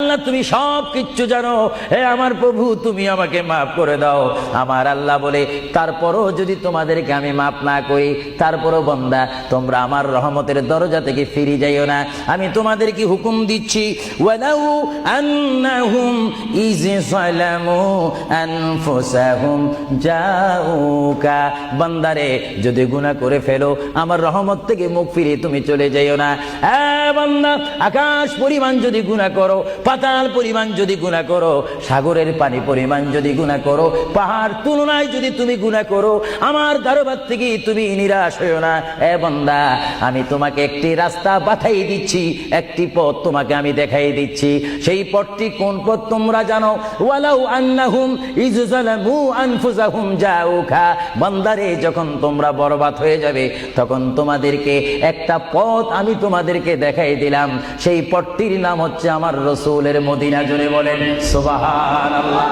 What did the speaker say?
আল্লাহ তুমি সব কিচ্ছু জানো, হে আমার প্রভু তুমি আমাকে মাফ করে দাও। আমার আল্লাহ বলে, তারপরও যদি তোমাদেরকে আমি মাফ না করি, তারপরও বান্দা তোমরা আমার রহমতের দরজা থেকে ফিরে যাইও না। আমি তোমাদেরকে হুকুম দিচ্ছি, ওয়ালাউ আন্নাহুম ইয যালামু আনফুসাহুম জাউকা, বান্দারে যদি গুনাহ করে ফেলো আমার রহমত থেকে মুখ ফিরিয়ে তুমি চলে যাইও না। বান্দা, আকাশ পরিমাণ যদি গুনাহ করো, পাতাল পরিমাণ যদি গুনাহ করো, সাগরের পানি পরিমাণ যদি গুনাহ করো, পাহাড় তুলনায় যদি তুমি গুনাহ করো, আমার দরবার থেকে তুমি নিরাশ হইও না। বান্দা, আমি তোমাকে একটি রাস্তা বাতাই দিচ্ছি, একটি পথ তোমাকে আমি দেখাই দিচ্ছি। সেই পথটি কোন পথ তোমরা জানো? ওয়ালাউ আন্নাহুম ইয যালামু আনফুসাহুম জাউকা, বান্দারে যখন তোমরা বরবাদ হয়ে যাবে তখন তোমাদেরকে একটা পথ আমি তোমাদেরকে দেখাই দিলাম। সেই পথটির নাম হচ্ছে আমার রাসূলের মদিনা। জোরে বলেন সুবহানাল্লাহ।